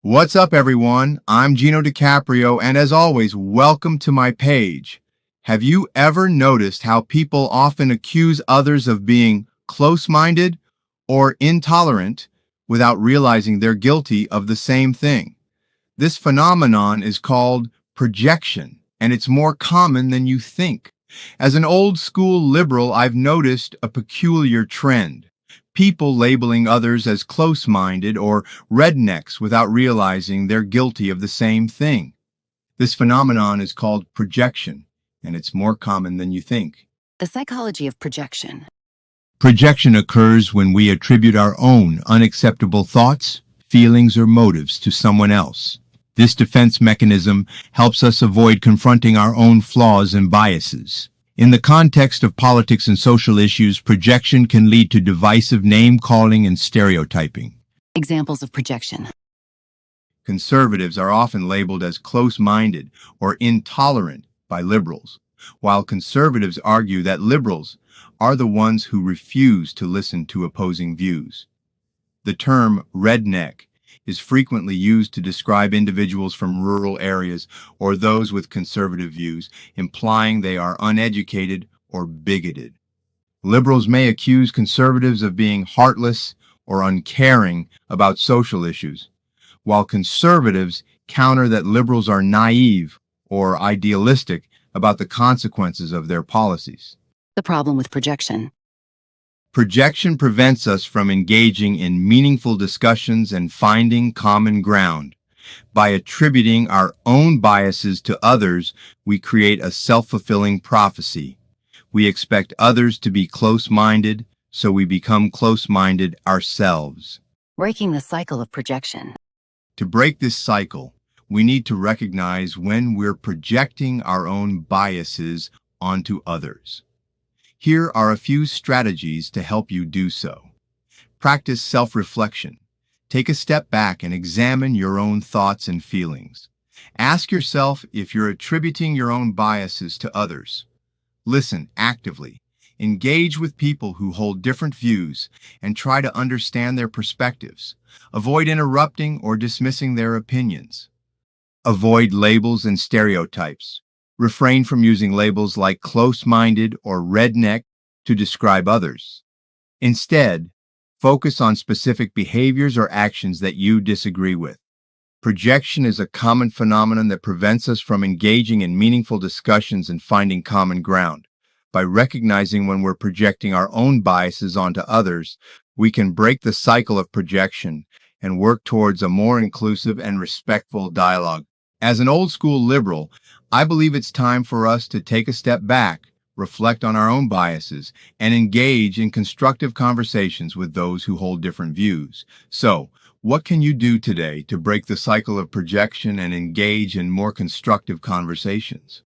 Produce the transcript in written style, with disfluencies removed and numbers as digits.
What's up, everyone? I'm Gino 𝙭and as always, welcome to my page. Have you ever noticed how people often accuse others of being close-minded or intolerant without realizing they're guilty of the same thing? This phenomenon is called projection, and it's more common than you think. As an old-school liberal, I've noticed a peculiar trend. People labeling others as close-minded or rednecks without realizing they're guilty of the same thing. This phenomenon is called projection, and it's more common than you think. The psychology of projection. Projection occurs when we attribute our own unacceptable thoughts, feelings, or motives to someone else. This defense mechanism helps us avoid confronting our own flaws and biases. In the context of politics and social issues, projection can lead to divisive name-calling and stereotyping. Examples of projection. Conservatives are often labeled as close-minded or intolerant by liberals, while conservatives argue that liberals are the ones who refuse to listen to opposing views. The term redneck is frequently used to describe individuals from rural areas or those with conservative views, implying they are uneducated or bigoted. Liberals may accuse conservatives of being heartless or uncaring about social issues, while conservatives counter that liberals are naive or idealistic about the consequences of their policies. The problem with projection. Projection prevents us from engaging in meaningful discussions and finding common ground. By attributing our own biases to others, we create a self-fulfilling prophecy. We expect others to be close-minded, so we become close-minded ourselves. Breaking the cycle of projection. To break this cycle, we need to recognize when we're projecting our own biases onto others. Here are a few strategies to help you do so. Practice self-reflection. Take a step back and examine your own thoughts and feelings. Ask yourself if you're attributing your own biases to others. Listen actively. Engage with people who hold different views and try to understand their perspectives. Avoid interrupting or dismissing their opinions. Avoid labels and stereotypes. Refrain from using labels like close-minded or redneck to describe others. Instead, focus on specific behaviors or actions that you disagree with. Projection is a common phenomenon that prevents us from engaging in meaningful discussions and finding common ground. By recognizing when we're projecting our own biases onto others, we can break the cycle of projection and work towards a more inclusive and respectful dialogue. As an old-school liberal, I believe it's time for us to take a step back, reflect on our own biases, and engage in constructive conversations with those who hold different views. So, what can you do today to break the cycle of projection and engage in more constructive conversations?